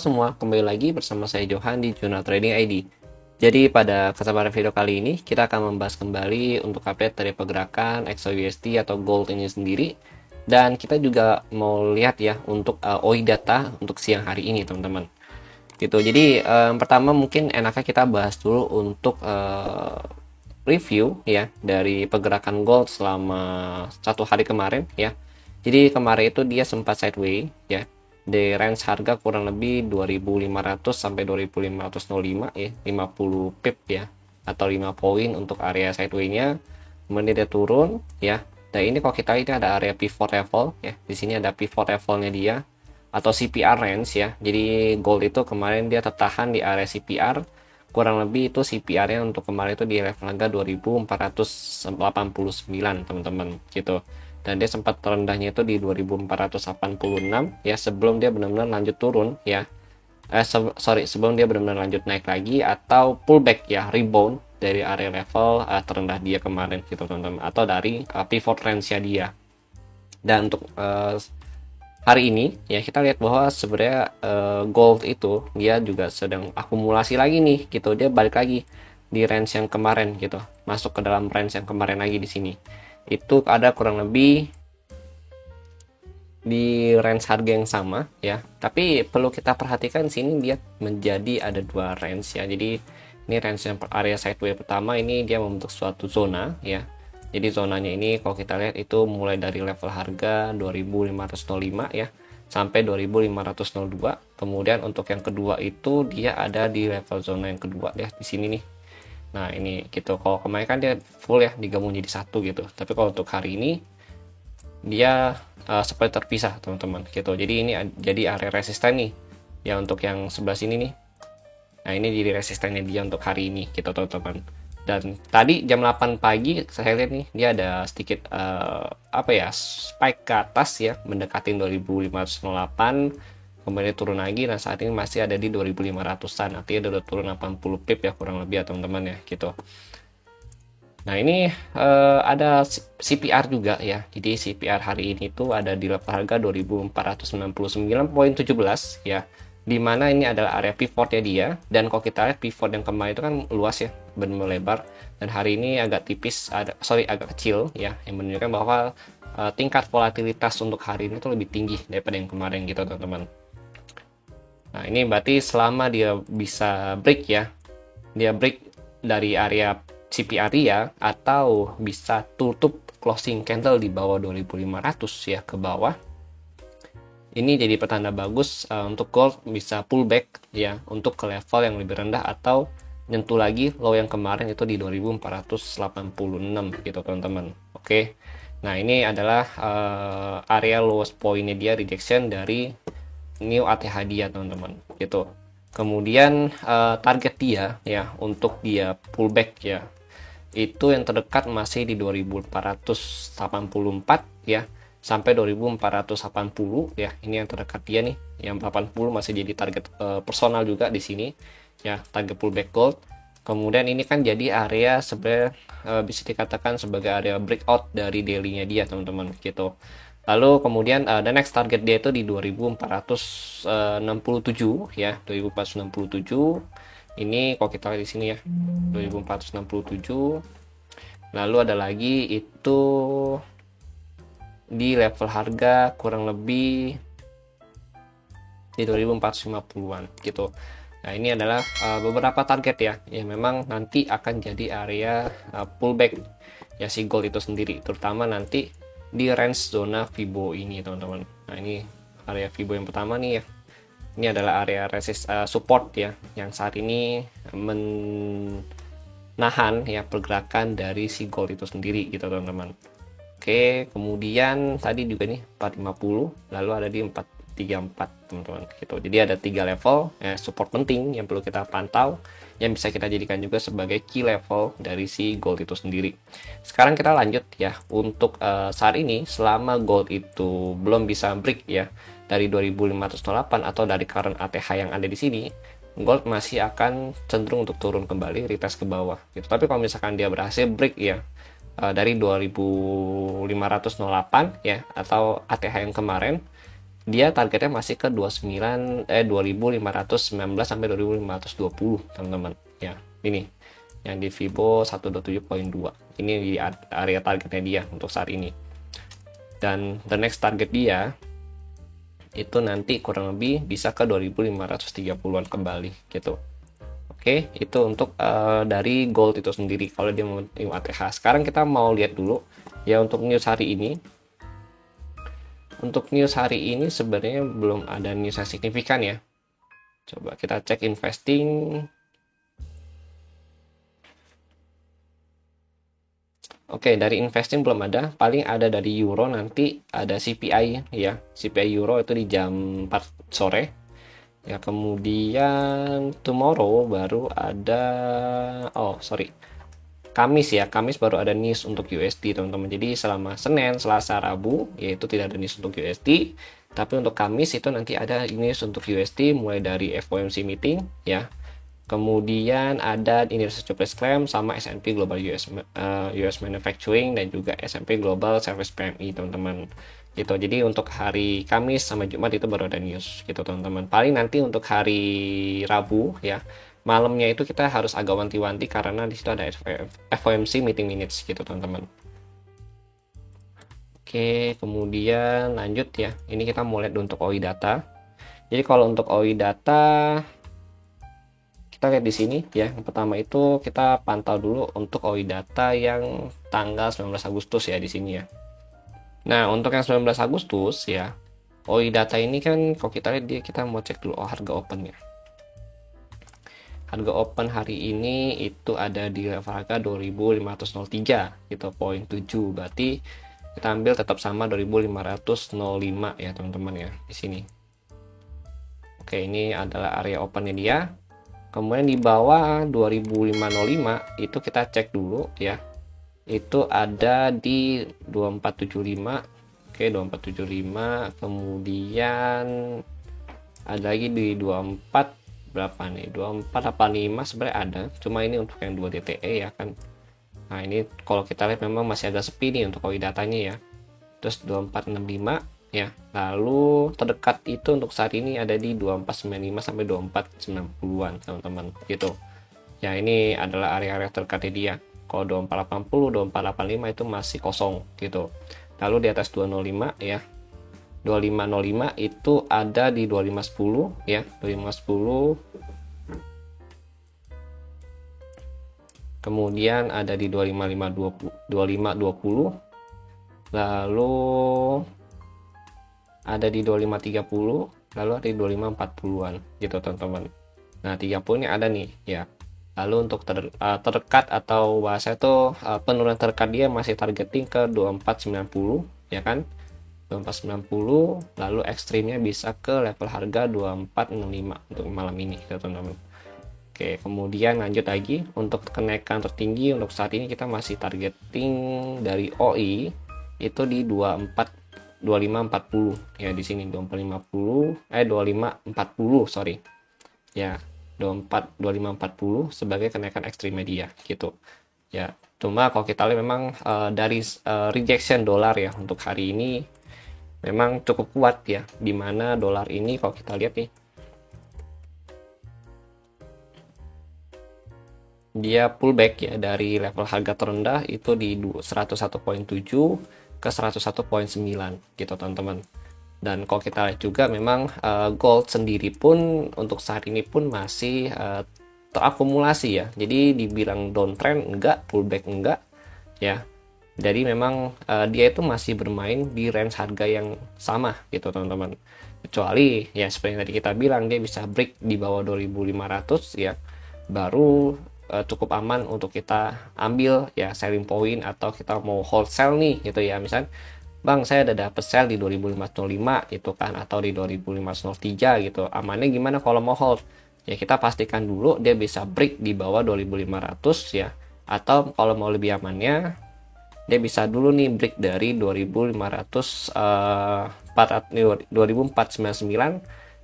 semua, kembali lagi bersama saya Johan di Jurnal Trading ID. Jadi pada kesempatan video kali ini kita akan membahas kembali untuk update dari pergerakan XAUSD atau gold ini sendiri. Dan kita juga mau lihat ya untuk OI data untuk siang hari ini teman-teman. Gitu. Jadi pertama mungkin enaknya kita bahas dulu untuk review ya dari pergerakan gold selama satu hari kemarin ya. Jadi kemarin itu dia sempat sideways ya, di range harga kurang lebih 2500 sampai 2505 ya, 50 pip ya atau 5 poin untuk area sideways-nya. Kemudian dia turun ya. Dan ini kalau kita lihat ada area pivot level ya. Di sini ada pivot levelnya dia atau CPR range ya. Jadi gold itu kemarin dia tertahan di area CPR, kurang lebih itu CPR-nya untuk kemarin itu di level harga 2489 teman-teman gitu. Dan dia sempat terendahnya itu di 2486 ya, sebelum dia benar-benar lanjut turun ya. Sebelum dia benar-benar lanjut naik lagi atau pullback ya, rebound dari area level terendah dia kemarin gitu teman-teman, atau dari pivot range-nya dia. Dan untuk hari ini ya kita lihat bahwa sebenarnya gold itu dia juga sedang akumulasi lagi nih gitu. Dia balik lagi di range yang kemarin gitu, masuk ke dalam range yang kemarin lagi. Di sini itu ada kurang lebih di range harga yang sama ya, tapi perlu kita perhatikan sini dia menjadi ada dua range ya. Jadi ini range yang area sideways pertama ini dia membentuk suatu zona ya. Jadi zonanya ini kalau kita lihat itu mulai dari level harga 2505 ya sampai 2502. Kemudian untuk yang kedua itu dia ada di level zona yang kedua ya, di sini nih. Nah ini gitu, kalau kemarin kan dia full ya digabung jadi satu gitu, tapi kalau untuk hari ini dia seperti terpisah teman-teman gitu. Jadi ini jadi area resisten nih ya untuk yang sebelah sini nih. Nah ini jadi resistennya dia untuk hari ini gitu teman-teman. Dan tadi jam 8 pagi saya lihat nih dia ada sedikit spike ke atas ya, mendekatin 2508. Kemudian turun lagi, nah saat ini masih ada di 2500-an, artinya udah turun 80 pip ya kurang lebih ya teman-teman ya gitu. Nah ini ada CPR juga ya. Jadi CPR hari ini tuh ada di level harga 2499,17 ya, dimana ini adalah area pivotnya dia. Dan kalau kita lihat pivot yang kemarin itu kan luas ya, benar lebar, dan hari ini agak tipis, agak kecil ya, yang menunjukkan bahwa tingkat volatilitas untuk hari ini tuh lebih tinggi daripada yang kemarin gitu teman-teman. Nah ini berarti selama dia bisa break ya, dia break dari area CPR ya, atau bisa tutup closing candle di bawah 2500 ya ke bawah, ini jadi pertanda bagus untuk gold bisa pullback ya untuk ke level yang lebih rendah atau nyentuh lagi low yang kemarin itu di 2486 gitu teman-teman. Oke. Nah ini adalah area lowest pointnya dia, rejection dari new ATH dia teman-teman gitu. Kemudian target dia ya untuk dia pullback ya, itu yang terdekat masih di 2484 ya sampai 2480 ya. Ini yang terdekat dia nih, yang 80 masih jadi target personal juga di sini ya, target pullback gold. Kemudian ini kan jadi area sebenarnya bisa dikatakan sebagai area breakout dari daily-nya dia teman-teman gitu. Lalu kemudian the next target dia itu di 2467 ya, 2467. Ini kalau kita lihat di sini ya, 2467. Lalu ada lagi itu di level harga kurang lebih di 2450-an gitu. Nah ini adalah beberapa target ya, yang memang nanti akan jadi area pullback ya si gold itu sendiri, terutama nanti di range zona Fibo ini teman-teman. Nah ini area Fibo yang pertama nih ya. Ini adalah area support ya, yang saat ini menahan ya pergerakan dari si gold itu sendiri gitu teman-teman. Oke, kemudian tadi juga nih 450, lalu ada di 434 teman-teman gitu. Jadi ada 3 level support penting yang perlu kita pantau, yang bisa kita jadikan juga sebagai key level dari si gold itu sendiri. Sekarang kita lanjut ya untuk saat ini, selama gold itu belum bisa break ya dari 2508 atau dari current ATH yang ada di sini, gold masih akan cenderung untuk turun kembali, retest ke bawah gitu. Tapi kalau misalkan dia berhasil break ya dari 2508 ya atau ATH yang kemarin, dia targetnya masih ke 2519 sampai 2520 teman-teman ya. Ini yang di Fibo 127.2 ini di area targetnya dia untuk saat ini. Dan the next target dia itu nanti kurang lebih bisa ke 2530-an kembali gitu. Oke, itu untuk dari gold itu sendiri kalau dia mau ATH. Sekarang kita mau lihat dulu ya untuk news hari ini. Untuk news hari ini sebenarnya belum ada news yang signifikan ya. Coba kita cek investing. Oke, dari investing belum ada. Paling ada dari euro nanti ada CPI ya. CPI euro itu di jam 4 sore. Ya, kemudian tomorrow baru ada Kamis ya. Kamis baru ada news untuk USD, teman-teman. Jadi selama Senin, Selasa, Rabu yaitu tidak ada news untuk USD. Tapi untuk Kamis itu nanti ada news untuk USD mulai dari FOMC meeting ya. Kemudian ada Indonesian Jobless Claim sama S&P Global US Manufacturing dan juga S&P Global Service PMI, teman-teman. Gitu. Jadi untuk hari Kamis sama Jumat itu baru ada news gitu, teman-teman. Paling nanti untuk hari Rabu ya, malamnya itu kita harus agak wanti-wanti karena di situ ada FOMC meeting minutes gitu, teman-teman. Oke, kemudian lanjut ya. Ini kita mau lihat untuk OI data. Jadi kalau untuk OI data kita lihat di sini ya. Yang pertama itu kita pantau dulu untuk OI data yang tanggal 19 Agustus ya di sini ya. Nah, untuk yang 19 Agustus ya, OI data ini kan kalau kita lihat kita mau cek dulu harga opennya. Harga open hari ini itu ada di level harga 2503 gitu, poin 7. Berarti kita ambil tetap sama 2505 ya, teman-teman ya di sini. Oke, ini adalah area opennya dia. Kemudian di bawah 2505 itu kita cek dulu ya. Itu ada di 2475. Oke, 2475. Kemudian ada lagi di 24 berapa nih? 2485 sebenarnya ada. Cuma ini untuk yang 2 DTE ya kan. Nah, ini kalau kita lihat memang masih agak sepi nih untuk OI datanya ya. Terus 2465 ya. Lalu terdekat itu untuk saat ini ada di 2495 sampai 2490-an, teman-teman. Gitu. Ya, ini adalah area-area terdekatnya dia. Kalau 2480, 2485 itu masih kosong gitu. Lalu di atas 205 ya. 2505 itu ada di 2510 ya. 2510. Kemudian ada di 2520. Lalu ada di 2530, lalu ada di 2540-an gitu, teman-teman. Nah, 30 ini ada nih ya. Lalu untuk terdekat atau bahasa itu penurunan terdekat dia masih targeting ke 2490 ya kan. 2490, lalu ekstrimnya bisa ke level harga 2465 untuk malam ini gitu, teman-teman. Oke, kemudian lanjut lagi untuk kenaikan tertinggi untuk saat ini kita masih targeting dari OI itu di 2540 ya, di sini 2540 sorry ya, 2540 sebagai kenaikan ekstrim media gitu ya. Cuma kalau kita lihat memang dari rejection dolar ya untuk hari ini memang cukup kuat ya, dimana dolar ini kalau kita lihat nih dia pullback ya dari level harga terendah itu di 101.7 ke 101.9 gitu, teman-teman. Dan kalau kita lihat juga memang gold sendiri pun untuk saat ini pun masih terakumulasi ya. Jadi dibilang downtrend enggak, pullback enggak ya. Jadi memang dia itu masih bermain di range harga yang sama gitu, teman-teman. Kecuali ya seperti yang tadi kita bilang dia bisa break di bawah 2500 ya, baru cukup aman untuk kita ambil ya selling point, atau kita mau hold sell nih gitu ya. Misal bang saya udah dapet sell di 2505 gitu kan, atau di 2503 gitu, amannya gimana kalau mau hold ya? Kita pastikan dulu dia bisa break di bawah 2500 ya, atau kalau mau lebih amannya dia bisa dulu nih break dari 2499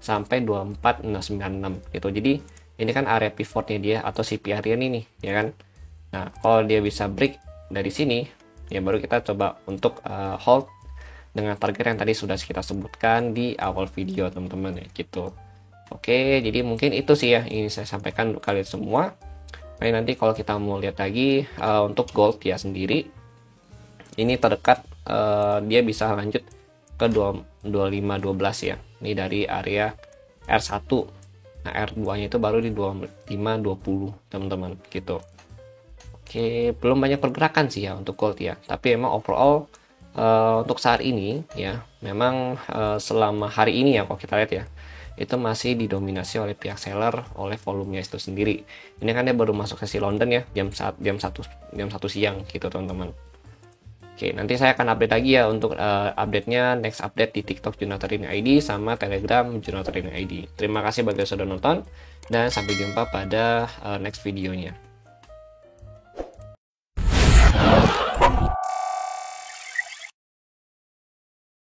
sampai 24696 gitu. Jadi ini kan area pivotnya dia atau CP area ini nih ya kan. Nah, kalau dia bisa break dari sini ya baru kita coba untuk hold dengan target yang tadi sudah kita sebutkan di awal video teman-teman ya gitu. Oke, jadi mungkin itu sih ya ini saya sampaikan untuk kalian semua. Nah, nanti kalau kita mau lihat lagi untuk gold ya sendiri, ini terdekat dia bisa lanjut ke 2512 ya. Ini dari area R1. Nah, R2-nya itu baru di 2520 teman-teman gitu. Oke, belum banyak pergerakan sih ya untuk gold ya. Tapi emang overall untuk saat ini ya, memang selama hari ini ya kalau kita lihat ya, itu masih didominasi oleh pihak seller oleh volumenya itu sendiri. Ini kan dia baru masuk sesi London ya jam 1 siang gitu teman-teman. Oke, nanti saya akan update lagi ya untuk update-nya, next update di TikTok Junathan Trading ID sama Telegram Junathan Trading ID. Terima kasih bagi yang sudah nonton dan sampai jumpa pada next videonya.